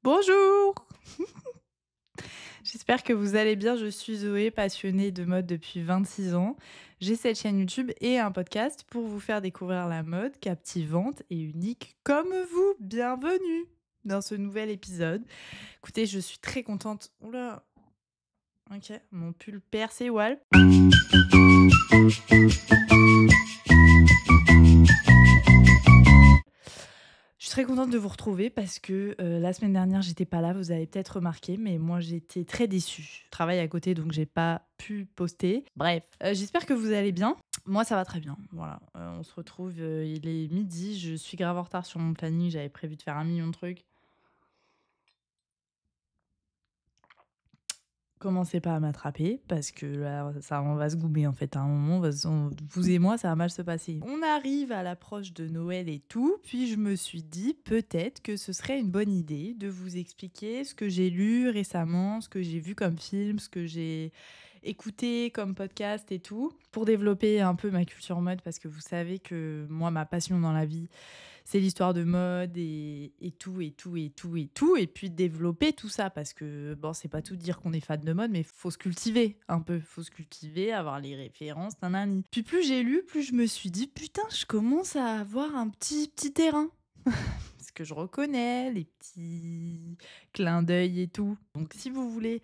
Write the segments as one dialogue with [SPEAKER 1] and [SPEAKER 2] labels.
[SPEAKER 1] Bonjour! J'espère que vous allez bien. Je suis Zoé, passionnée de mode depuis 26 ans. J'ai cette chaîne YouTube et un podcast pour vous faire découvrir la mode captivante et unique comme vous. Bienvenue dans ce nouvel épisode. Écoutez, je suis très contente. Oula, ok, mon pull percé, Wall. Je suis très contente de vous retrouver parce que la semaine dernière, j'étais pas là, vous avez peut-être remarqué, mais moi j'étais très déçue. Je travaille à côté donc j'ai pas pu poster. Bref, j'espère que vous allez bien. Moi ça va très bien. Voilà, on se retrouve, il est midi, je suis grave en retard sur mon planning, j'avais prévu de faire 1 million de trucs. Commencez pas à m'attraper parce que là, ça on va se goumer en fait. À un moment, vous et moi, ça va mal se passer. On arrive à l'approche de Noël et tout, puis je me suis dit peut-être que ce serait une bonne idée de vous expliquer ce que j'ai lu récemment, ce que j'ai vu comme film, ce que j'ai écouté comme podcast et tout, pour développer un peu ma culture mode parce que vous savez que moi, ma passion dans la vie, c'est l'histoire de mode et tout, et tout, et tout, et tout. Et puis développer tout ça, parce que, bon, c'est pas tout dire qu'on est fan de mode, mais faut se cultiver un peu. Faut se cultiver, avoir les références, nanani. Puis plus j'ai lu, plus je me suis dit, putain, je commence à avoir un petit terrain. Parce que je reconnais les petits clins d'œil et tout. Donc si vous voulez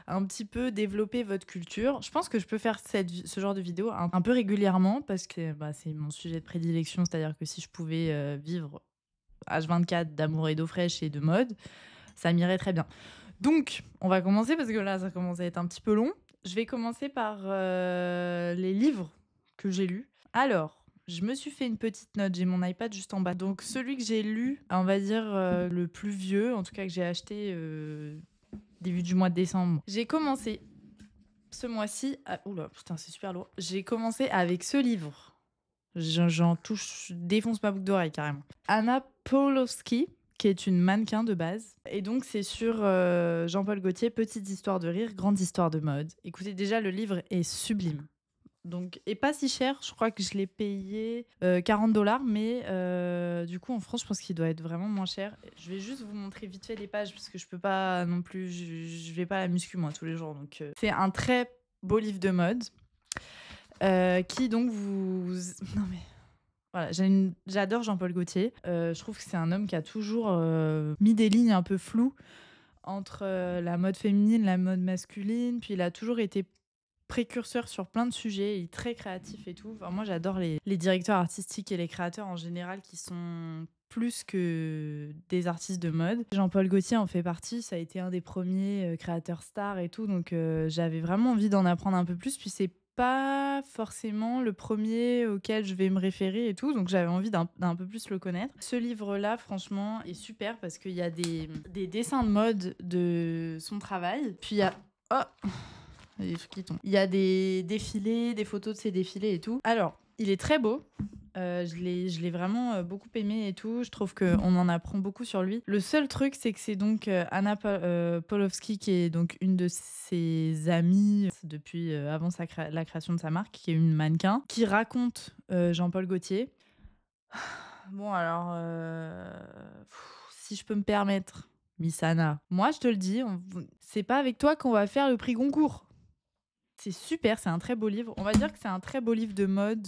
[SPEAKER 1] un petit peu développer votre culture. Je pense que je peux faire ce genre de vidéo un peu régulièrement parce que c'est mon sujet de prédilection. C'est-à-dire que si je pouvais vivre H24 d'amour et d'eau fraîche et de mode, ça m'irait très bien. Donc, on va commencer parce que là, ça commence à être un petit peu long. Je vais commencer par les livres que j'ai lus. Alors, je me suis fait une petite note. J'ai mon iPad juste en bas. Donc, celui que j'ai lu, on va dire le plus vieux, en tout cas que j'ai acheté début du mois de décembre. J'ai commencé ce mois-ci. Oula, putain, c'est super lourd. J'ai commencé avec ce livre. J'en touche, je défonce ma boucle d'oreille carrément. Anna Pawlowski, qui est une mannequin de base. Et donc, c'est sur Jean-Paul Gaultier, Petite histoire de rire, grande histoire de mode. Écoutez, déjà, le livre est sublime. Donc, et pas si cher, je crois que je l'ai payé 40 $, mais du coup en France je pense qu'il doit être vraiment moins cher. Je vais juste vous montrer vite fait les pages parce que je peux pas non plus, je vais pas à la muscu moi tous les jours. Donc c'est un très beau livre de mode qui donc non mais voilà, j'adore Jean-Paul Gaultier. Je trouve que c'est un homme qui a toujours mis des lignes un peu floues entre la mode féminine, la mode masculine, puis il a toujours été précurseur sur plein de sujets, il est très créatif et tout. Enfin, moi, j'adore les directeurs artistiques et les créateurs en général qui sont plus que des artistes de mode. Jean-Paul Gaultier en fait partie, ça a été un des premiers créateurs stars et tout, donc j'avais vraiment envie d'en apprendre un peu plus. Puis c'est pas forcément le premier auquel je vais me référer et tout, donc j'avais envie d'un peu plus le connaître. Ce livre-là, franchement, est super parce qu'il y a des dessins de mode de son travail, puis il y a... Oh, il y a des trucs qui tombent. Il y a des défilés, des photos de ces défilés et tout. Alors, il est très beau. Je l'ai vraiment beaucoup aimé et tout. Je trouve qu'on en apprend beaucoup sur lui. Le seul truc, c'est que c'est donc Anna Pawlowski, qui est donc une de ses amies depuis avant la création de sa marque, qui est une mannequin, qui raconte Jean-Paul Gaultier. Bon, alors, si je peux me permettre, Miss Anna, moi, je te le dis, c'est pas avec toi qu'on va faire le prix Goncourt. C'est super, c'est un très beau livre. On va dire que c'est un très beau livre de mode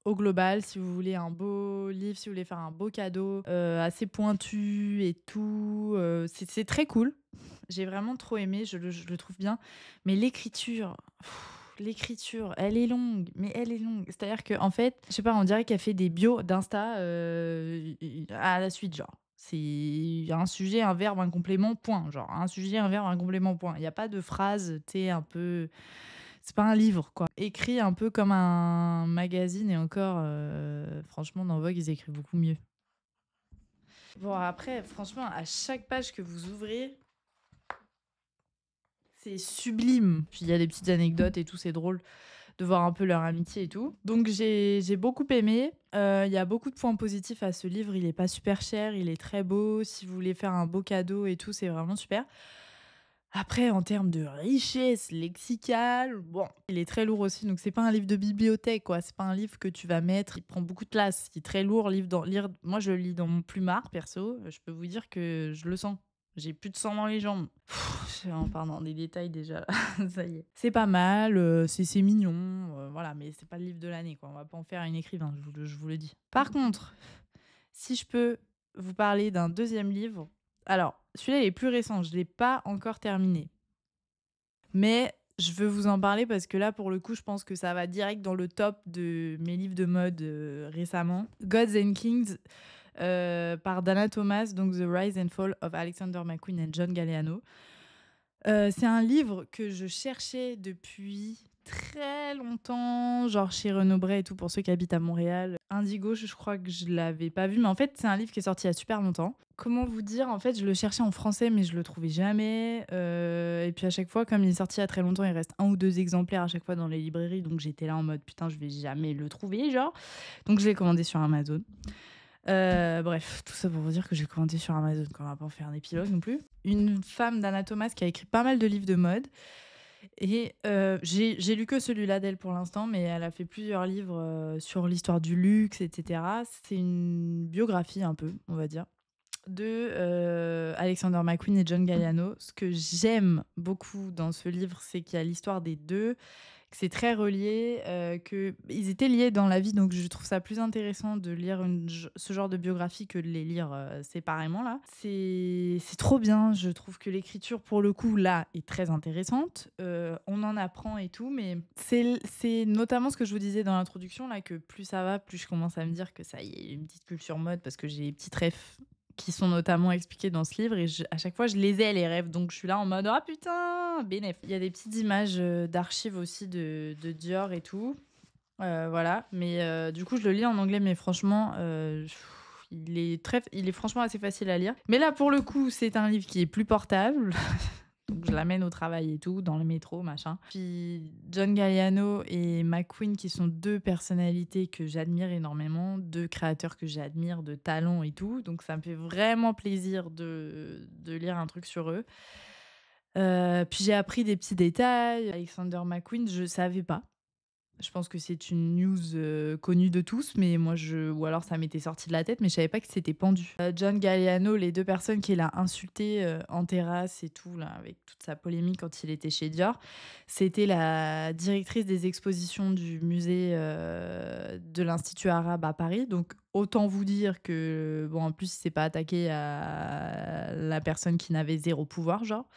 [SPEAKER 1] au global. Si vous voulez un beau livre, si vous voulez faire un beau cadeau, assez pointu et tout, c'est très cool. J'ai vraiment trop aimé, je le trouve bien. Mais l'écriture, elle est longue, mais elle est longue. C'est-à-dire qu'en fait, je sais pas, on dirait qu'elle fait des bios d'Insta à la suite, genre. C'est un sujet, un verbe, un complément, point. Genre, un sujet, un verbe, un complément, point. Il n'y a pas de phrase, tu sais, un peu... C'est pas un livre, quoi. Écrit un peu comme un magazine, et encore, franchement, dans Vogue, ils écrivent beaucoup mieux. Bon, après, franchement, à chaque page que vous ouvrez, c'est sublime. Puis il y a des petites anecdotes et tout, c'est drôle de voir un peu leur amitié et tout. Donc j'ai beaucoup aimé. Il y a beaucoup de points positifs à ce livre. Il est pas super cher, il est très beau. Si vous voulez faire un beau cadeau et tout, c'est vraiment super. Après, en termes de richesse lexicale, bon, il est très lourd aussi, donc c'est pas un livre de bibliothèque, quoi. C'est pas un livre que tu vas mettre, il prend beaucoup de place. Il est très lourd, moi je le lis dans mon plumard, perso. Je peux vous dire que je le sens. J'ai plus de sang dans les jambes. On part dans des détails déjà, ça y est. C'est pas mal, c'est mignon, voilà, mais c'est pas le livre de l'année, quoi. On va pas en faire une écrivain, je vous le dis. Par contre, si je peux vous parler d'un deuxième livre, alors celui-là il est plus récent, je l'ai pas encore terminé. Mais je veux vous en parler parce que là, pour le coup, je pense que ça va direct dans le top de mes livres de mode récemment. Gods and Kings par Dana Thomas, donc The Rise and Fall of Alexander McQueen and John Galliano. C'est un livre que je cherchais depuis très longtemps, genre chez Renaud Bray et tout, pour ceux qui habitent à Montréal. Indigo, je crois que je l'avais pas vu, mais en fait, c'est un livre qui est sorti il y a super longtemps. Comment vous dire? En fait, je le cherchais en français, mais je le trouvais jamais. Et puis à chaque fois, comme il est sorti il y a très longtemps, il reste 1 ou 2 exemplaires à chaque fois dans les librairies, donc j'étais là en mode: «Putain, je vais jamais le trouver», genre. Donc je l'ai commandé sur Amazon. Bref, tout ça pour vous dire que j'ai commandé sur Amazon, quoi, on va pas en faire un épilogue non plus. Une femme d'Anna Thomas qui a écrit pas mal de livres de mode et j'ai lu que celui-là d'elle pour l'instant, mais elle a fait plusieurs livres, sur l'histoire du luxe et cetera. C'est une biographie un peu, on va dire, de, Alexander McQueen et John Galliano. Ce que j'aime beaucoup dans ce livre, c'est qu'il y a l'histoire des 2, que c'est très relié, qu'ils étaient liés dans la vie, donc je trouve ça plus intéressant de lire ce genre de biographie que de les lire séparément, là. C'est trop bien, je trouve que l'écriture, pour le coup, là, est très intéressante. On en apprend et tout, mais c'est notamment ce que je vous disais dans l'introduction, là, que plus ça va, plus je commence à me dire que ça y est, une petite culture mode, parce que j'ai des petites refs qui sont notamment expliqués dans ce livre et à chaque fois je les ai les rêves, donc je suis là en mode ah putain bénef. Il y a des petites images d'archives aussi de Dior et tout. Voilà, mais du coup je le lis en anglais, mais franchement il est franchement assez facile à lire, mais là pour le coup c'est un livre qui est plus portable. Donc je l'amène au travail et tout, dans le métro, machin. Puis John Galliano et McQueen, qui sont 2 personnalités que j'admire énormément, 2 créateurs que j'admire, de talent et tout. Donc ça me fait vraiment plaisir de lire un truc sur eux. Puis j'ai appris des petits détails. Alexander McQueen, je savais pas. Je pense que c'est une news, connue de tous, mais moi ou alors ça m'était sorti de la tête, mais je savais pas que c'était pendu. John Galliano, les 2 personnes qu'il a insultées, en terrasse et tout là, avec toute sa polémique quand il était chez Dior, c'était la directrice des expositions du musée, de l'Institut arabe à Paris. Donc autant vous dire que, bon, en plus, il s'est pas attaqué à la personne qui n'avait zéro pouvoir, genre.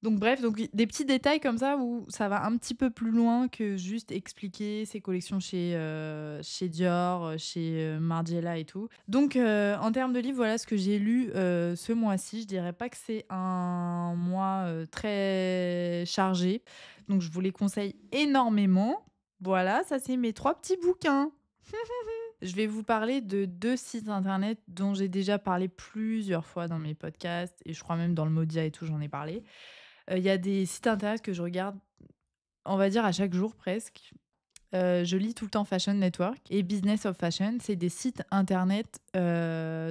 [SPEAKER 1] Donc bref, donc des petits détails comme ça où ça va un petit peu plus loin que juste expliquer ses collections chez Dior, chez, Margiela et tout. Donc en termes de livres, voilà ce que j'ai lu, ce mois-ci. Je dirais pas que c'est un mois, très chargé, donc je vous les conseille énormément. Voilà, ça c'est mes 3 petits bouquins. Je vais vous parler de 2 sites internet dont j'ai déjà parlé plusieurs fois dans mes podcasts et je crois même dans le Modia et tout, j'en ai parlé. Il y a des sites internet que je regarde, on va dire à chaque jour presque. Je lis tout le temps Fashion Network et Business of Fashion. C'est des sites internet,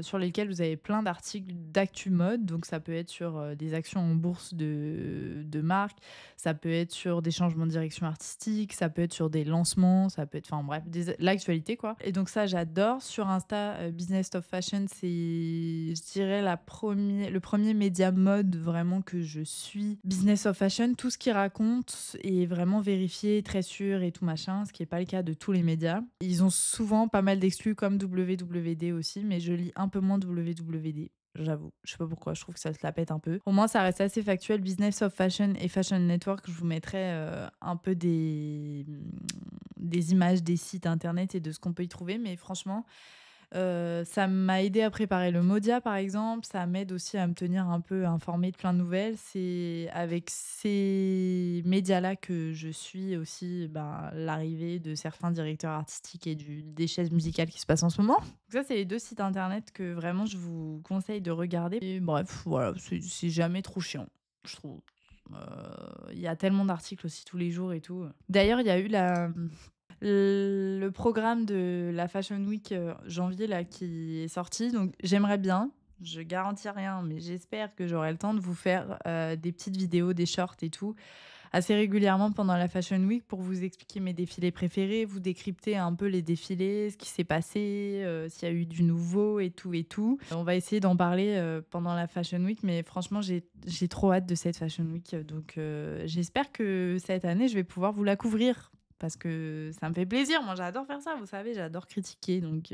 [SPEAKER 1] sur lesquels vous avez plein d'articles d'actu mode. Donc ça peut être sur, des actions en bourse de marques, ça peut être sur des changements de direction artistique, ça peut être sur des lancements, ça peut être enfin bref, l'actualité quoi. Et donc ça j'adore. Sur Insta, Business of Fashion, c'est je dirais le premier média mode vraiment que je suis. Business of Fashion, tout ce qu'ils racontent est vraiment vérifié, très sûr et tout machin, ce qui est pas le cas de tous les médias. Ils ont souvent pas mal d'exclus comme WWD aussi, mais je lis un peu moins WWD. J'avoue, je sais pas pourquoi, je trouve que ça se la pète un peu. Au moins, ça reste assez factuel. Business of Fashion et Fashion Network, je vous mettrai un peu des images des sites internet et de ce qu'on peut y trouver. Mais franchement, ça m'a aidé à préparer le Modia, par exemple. Ça m'aide aussi à me tenir un peu informée de plein de nouvelles. C'est avec ces médias-là que je suis aussi ben, l'arrivée de certains directeurs artistiques et des chaises musicales qui se passent en ce moment. Donc ça, c'est les 2 sites internet que vraiment je vous conseille de regarder. Et bref, voilà, c'est jamais trop chiant, je trouve. Il y a tellement d'articles aussi tous les jours et tout. D'ailleurs, il y a eu le programme de la Fashion Week janvier là, qui est sorti. Donc j'aimerais bien Je garantis rien, mais j'espère que j'aurai le temps de vous faire, des petites vidéos, des shorts et tout, assez régulièrement pendant la Fashion Week pour vous expliquer mes défilés préférés, vous décrypter un peu les défilés, ce qui s'est passé, s'il y a eu du nouveau et tout et tout. On va essayer d'en parler, pendant la Fashion Week, mais franchement, j'ai trop hâte de cette Fashion Week, donc j'espère que cette année, je vais pouvoir vous la couvrir parce que ça me fait plaisir. Moi, j'adore faire ça, vous savez, j'adore critiquer, donc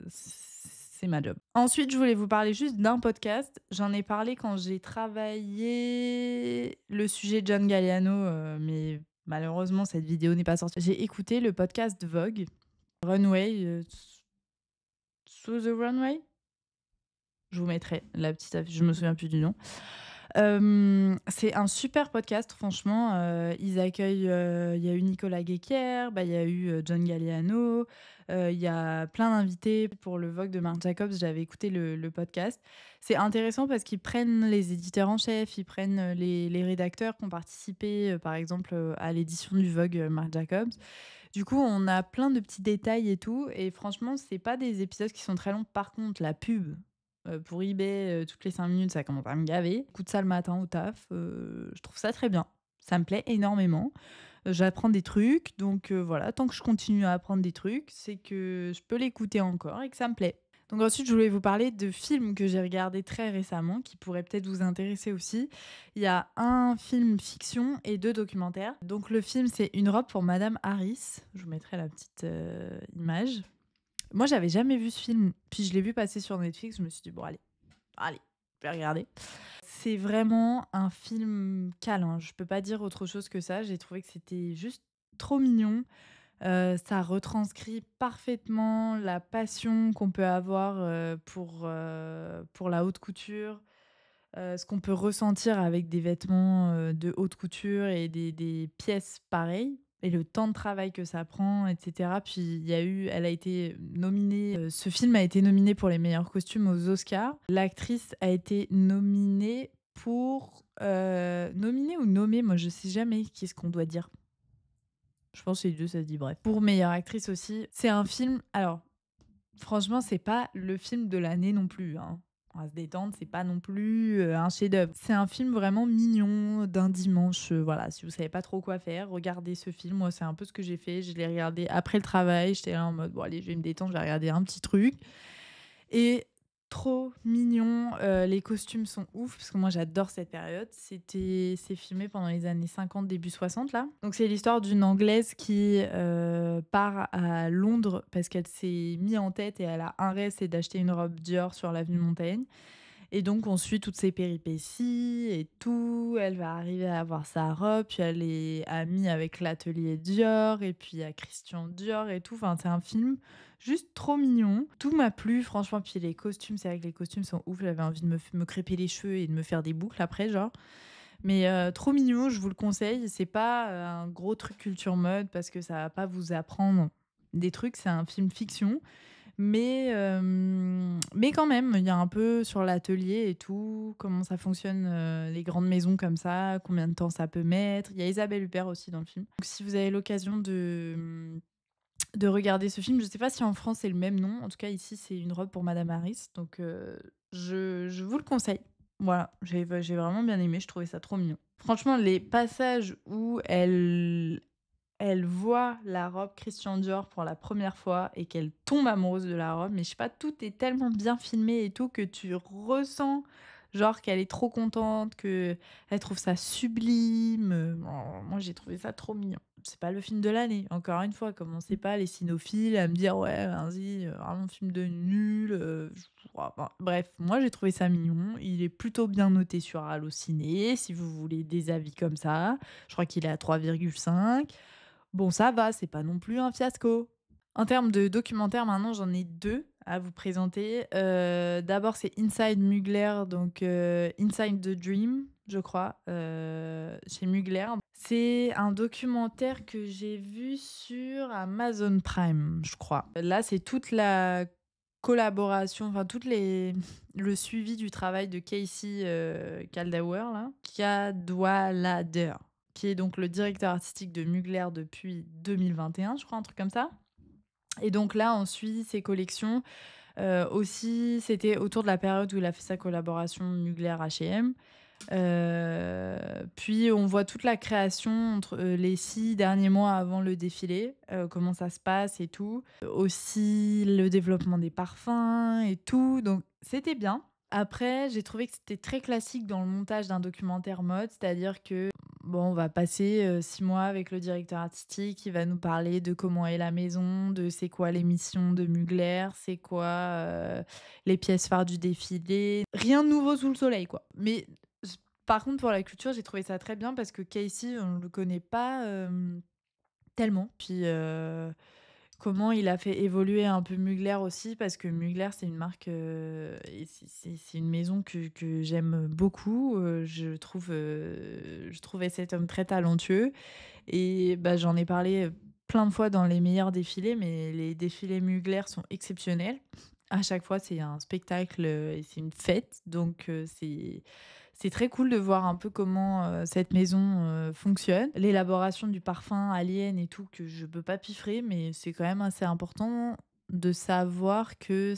[SPEAKER 1] c'est ma job. Ensuite, je voulais vous parler juste d'un podcast. J'en ai parlé quand j'ai travaillé le sujet John Galliano, mais malheureusement, cette vidéo n'est pas sortie. J'ai écouté le podcast Vogue, Runway, Through the Runway. Je vous mettrai la petite affiche, je me souviens plus du nom. C'est un super podcast, franchement. Ils accueillent, il y a eu Nicolas Guéquière, bah, il y a eu John Galliano, il y a plein d'invités pour le Vogue de Marc Jacobs. J'avais écouté le podcast. C'est intéressant parce qu'ils prennent les éditeurs en chef, ils prennent les rédacteurs qui ont participé, par exemple, à l'édition du Vogue Marc Jacobs. Du coup, on a plein de petits détails et tout. Et franchement, c'est pas des épisodes qui sont très longs. Par contre, la pub pour eBay, toutes les 5 minutes, ça commence à me gaver. J'écoute ça le matin au taf, je trouve ça très bien. Ça me plaît énormément. J'apprends des trucs, donc voilà, tant que je continue à apprendre des trucs, c'est que je peux l'écouter encore et que ça me plaît. Donc ensuite, je voulais vous parler de films que j'ai regardés très récemment, qui pourraient peut-être vous intéresser aussi. Il y a un film fiction et 2 documentaires. Donc le film, c'est Une robe pour Madame Harris. Je vous mettrai la petite image. Moi, j'avais jamais vu ce film, puis je l'ai vu passer sur Netflix, je me suis dit: «Bon allez, je vais regarder». C'est vraiment un film câlin, je peux pas dire autre chose que ça. J'ai trouvé que c'était juste trop mignon. Ça retranscrit parfaitement la passion qu'on peut avoir, pour la haute couture, ce qu'on peut ressentir avec des vêtements, de haute couture et des pièces pareilles et le temps de travail que ça prend et cetera. Puis elle a été nominée, ce film a été nominé pour les meilleurs costumes aux Oscars. L'actrice a été nominée pour, nominée ou nommée? Moi, je sais jamais qu'est-ce qu'on doit dire. Je pense que les 2 ça se dit, bref. Pour meilleure actrice aussi. C'est un film, alors franchement, c'est pas le film de l'année non plus, hein. On va se détendre, c'est pas non plus, un chef-d'œuvre. C'est un film vraiment mignon d'un dimanche, voilà, si vous savez pas trop quoi faire, regardez ce film. Moi, c'est un peu ce que j'ai fait. Je l'ai regardé après le travail, j'étais là en mode: «Bon allez, je vais me détendre, je vais regarder un petit truc» et trop mignon, les costumes sont ouf parce que moi j'adore cette période. C'est filmé pendant les années 50, début 60 là. Donc c'est l'histoire d'une Anglaise qui, part à Londres parce qu'elle s'est mis en tête et elle a un rêve, c'est d'acheter une robe Dior sur l'avenue Montaigne. Et donc on suit toutes ses péripéties et tout. Elle va arriver à avoir sa robe, puis elle est amie avec l'atelier Dior et puis il y a Christian Dior et tout. Enfin, c'est un film juste trop mignon. Tout m'a plu franchement, puis les costumes, c'est vrai que les costumes sont ouf. J'avais envie de me crêper les cheveux et de me faire des boucles après genre. Mais trop mignon, je vous le conseille. C'est pas, un gros truc culture mode parce que ça va pas vous apprendre des trucs, c'est un film fiction. Mais quand même, il y a un peu sur l'atelier et tout, comment ça fonctionne, les grandes maisons comme ça, combien de temps ça peut mettre. Il y a Isabelle Huppert aussi dans le film. Donc si vous avez l'occasion de regarder ce film, je sais pas si en France c'est le même nom. En tout cas, ici, c'est Une robe pour Madame Harris. Donc je vous le conseille. Voilà, j'ai vraiment bien aimé, je trouvais ça trop mignon. Franchement, les passages où elle voit la robe Christian Dior pour la première fois et qu'elle tombe amoureuse de la robe, mais je sais pas, tout est tellement bien filmé et tout que tu ressens genre qu'elle est trop contente, qu'elle trouve ça sublime. Moi, j'ai trouvé ça trop mignon. C'est pas le film de l'année, encore une fois, commencez pas les cinéphiles à me dire ouais, vas-y, vraiment film de nul. Enfin, bref, moi j'ai trouvé ça mignon. Il est plutôt bien noté sur Allociné, si vous voulez des avis comme ça. Je crois qu'il est à 3,5. Bon, ça va, c'est pas non plus un fiasco. En termes de documentaires, maintenant, j'en ai 2 à vous présenter. D'abord, c'est Inside Mugler, donc Inside the Dream, je crois, chez Mugler. C'est un documentaire que j'ai vu sur Amazon Prime, je crois. Là, c'est toute la collaboration, enfin le suivi du travail de Casey, Kaldauer là, Cadwallader, qui est donc le directeur artistique de Mugler depuis 2021, je crois, un truc comme ça. Et donc là, on suit ses collections. Aussi, c'était autour de la période où il a fait sa collaboration Mugler-H&M. Puis on voit toute la création entre, les 6 derniers mois avant le défilé, comment ça se passe et tout. Aussi le développement des parfums et tout, donc c'était bien. Après, j'ai trouvé que c'était très classique dans le montage d'un documentaire mode, c'est-à-dire que, bon, on va passer, 6 mois avec le directeur artistique, il va nous parler de comment est la maison, de c'est quoi les missions de Mugler, c'est quoi, les pièces phares du défilé. Rien de nouveau sous le soleil, quoi. Mais j par contre, pour la culture, j'ai trouvé ça très bien parce que Casey, on le connaît pas, tellement. Puis, comment il a fait évoluer un peu Mugler aussi, parce que Mugler, c'est une marque, et c'est une maison que j'aime beaucoup. Je trouvais cet homme très talentueux et bah, j'en ai parlé, plein de fois dans les meilleurs défilés, mais les défilés Mugler sont exceptionnels. À chaque fois, c'est un spectacle, et c'est une fête, donc c'est très cool de voir un peu comment, cette maison, fonctionne. L'élaboration du parfum Alien et tout, que je peux pas piffrer, mais c'est quand même assez important de savoir que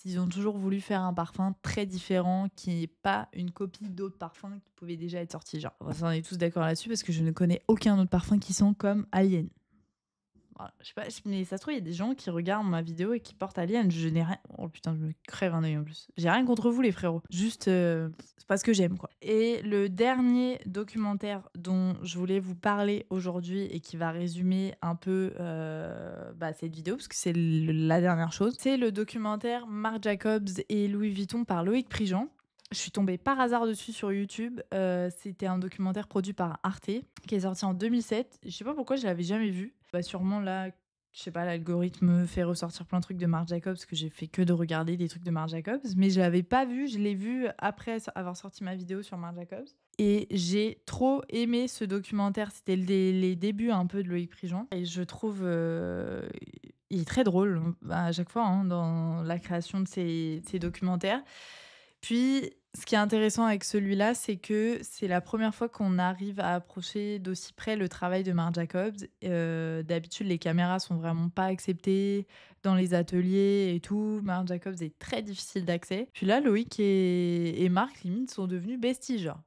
[SPEAKER 1] ils ont toujours voulu faire un parfum très différent, qui est pas une copie d'autres parfums qui pouvaient déjà être sortis, genre. On est tous d'accord là-dessus parce que je ne connais aucun autre parfum qui sent comme Alien. Voilà, je sais pas, mais ça se trouve, il y a des gens qui regardent ma vidéo et qui portent Alien. Je n'ai rien. Oh putain, je me crève un œil en plus. J'ai rien contre vous, les frérots. Juste, c'est parce que j'aime, quoi. Et le dernier documentaire dont je voulais vous parler aujourd'hui et qui va résumer un peu bah, cette vidéo, parce que c'est la dernière chose, c'est le documentaire Marc Jacobs et Louis Vuitton par Loïc Prigent. Je suis tombée par hasard dessus sur YouTube. C'était un documentaire produit par Arte qui est sorti en 2007. Je sais pas pourquoi je l'avais jamais vu. Bah sûrement là, je sais pas, l'algorithme fait ressortir plein de trucs de Marc Jacobs, parce que j'ai fait que de regarder des trucs de Marc Jacobs, mais je l'avais pas vu. Je l'ai vu après avoir sorti ma vidéo sur Marc Jacobs. Et j'ai trop aimé ce documentaire. C'était les débuts un peu de Loïc Prigent. Et je trouve il est très drôle à chaque fois dans la création de ces documentaires. Puis, ce qui est intéressant avec celui-là, c'est que c'est la première fois qu'on arrive à approcher d'aussi près le travail de Marc Jacobs. D'habitude, les caméras sont vraiment pas acceptées dans les ateliers et tout. Marc Jacobs est très difficile d'accès. Puis là, Loïc et Marc, limite, sont devenus besties, genre.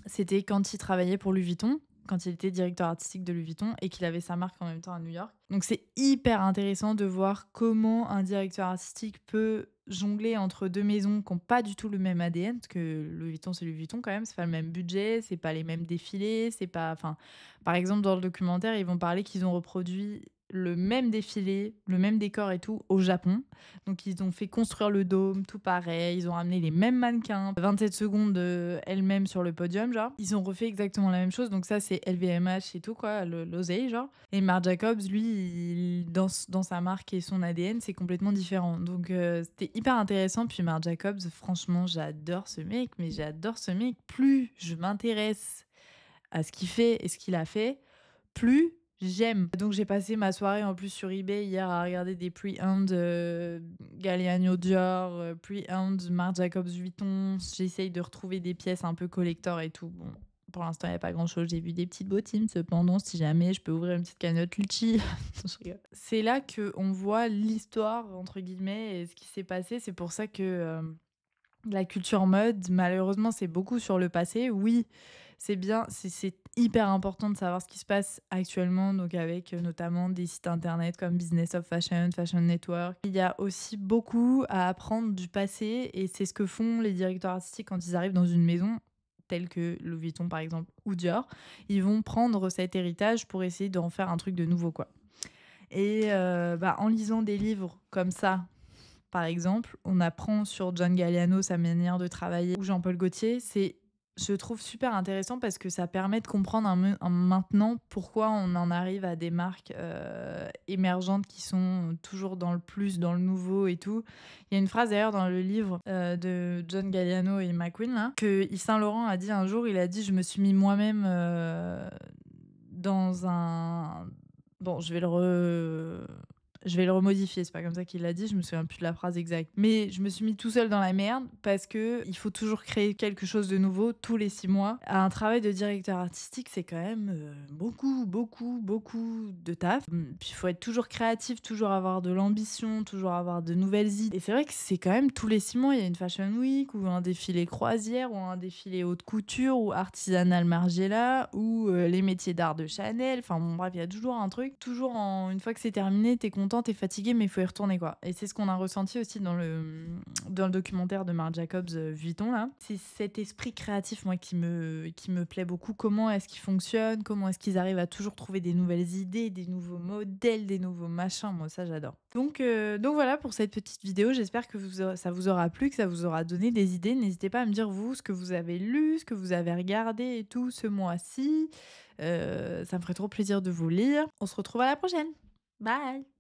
[SPEAKER 1] C'était quand il travaillait pour Louis Vuitton, quand il était directeur artistique de Louis Vuitton et qu'il avait sa marque en même temps à New York. Donc c'est hyper intéressant de voir comment un directeur artistique peut jongler entre deux maisons qui n'ont pas du tout le même ADN, parce que Louis Vuitton c'est Louis Vuitton quand même, c'est pas le même budget, c'est pas les mêmes défilés, c'est pas, enfin, par exemple dans le documentaire ils vont parler qu'ils ont reproduit le même défilé, le même décor et tout au Japon. Donc ils ont fait construire le dôme, tout pareil, ils ont ramené les mêmes mannequins, 27 secondes elles-mêmes sur le podium, genre. Ils ont refait exactement la même chose, donc ça c'est LVMH et tout, quoi, l'oseille, genre. Et Marc Jacobs, lui, dans sa marque et son ADN, c'est complètement différent. Donc c'était hyper intéressant. Puis Marc Jacobs, franchement, j'adore ce mec, mais j'adore ce mec. Plus je m'intéresse à ce qu'il fait et ce qu'il a fait, plus j'aime. Donc j'ai passé ma soirée en plus sur eBay hier à regarder des pre-owned Galliano Dior, pre-owned Marc Jacobs Vuitton. J'essaye de retrouver des pièces un peu collector et tout. Bon, pour l'instant, il n'y a pas grand-chose. J'ai vu des petites bottines. Cependant, si jamais je peux ouvrir une petite cagnotte Litchi. Je rigole. C'est là qu'on voit l'histoire, entre guillemets, et ce qui s'est passé. C'est pour ça que la culture mode, malheureusement, c'est beaucoup sur le passé. Oui, c'est bien, c'est hyper important de savoir ce qui se passe actuellement, donc avec notamment des sites internet comme Business of Fashion, Fashion Network. Il y a aussi beaucoup à apprendre du passé et c'est ce que font les directeurs artistiques quand ils arrivent dans une maison telle que Louis Vuitton par exemple ou Dior. Ils vont prendre cet héritage pour essayer d'en faire un truc de nouveau, quoi. Et bah, en lisant des livres comme ça, par exemple, on apprend sur John Galliano sa manière de travailler ou Jean-Paul Gaultier. C'est, je trouve, super intéressant parce que ça permet de comprendre maintenant pourquoi on en arrive à des marques émergentes qui sont toujours dans le plus, dans le nouveau et tout. Il y a une phrase d'ailleurs dans le livre de John Galliano et McQueen là, que Yves Saint Laurent a dit un jour, il a dit « Je me suis mis moi-même dans un... » Bon, Je vais le remodifier, c'est pas comme ça qu'il l'a dit, je me souviens plus de la phrase exacte. Mais je me suis mis tout seul dans la merde parce que il faut toujours créer quelque chose de nouveau tous les 6 mois. Un travail de directeur artistique, c'est quand même, beaucoup, beaucoup, beaucoup de taf. Puis il faut être toujours créatif, toujours avoir de l'ambition, toujours avoir de nouvelles idées. Et c'est vrai que c'est quand même tous les 6 mois, il y a une fashion week ou un défilé croisière ou un défilé haute couture ou artisanal Margiela ou les métiers d'art de Chanel. Enfin bon, bref, il y a toujours un truc. Toujours une fois que c'est terminé, t'es content, t'es fatigué, mais il faut y retourner quoi. Et c'est ce qu'on a ressenti aussi dans le documentaire de Marc Jacobs, Vuitton là. C'est cet esprit créatif moi qui me plaît beaucoup. Comment est-ce qu'il fonctionne? Comment est-ce qu'ils arrivent à toujours trouver des nouvelles idées, des nouveaux modèles, des nouveaux machins? Moi ça j'adore. Donc voilà pour cette petite vidéo. J'espère que ça vous aura plu, que ça vous aura donné des idées. N'hésitez pas à me dire vous ce que vous avez lu, ce que vous avez regardé et tout ce mois-ci. Ça me ferait trop plaisir de vous lire. On se retrouve à la prochaine. Bye!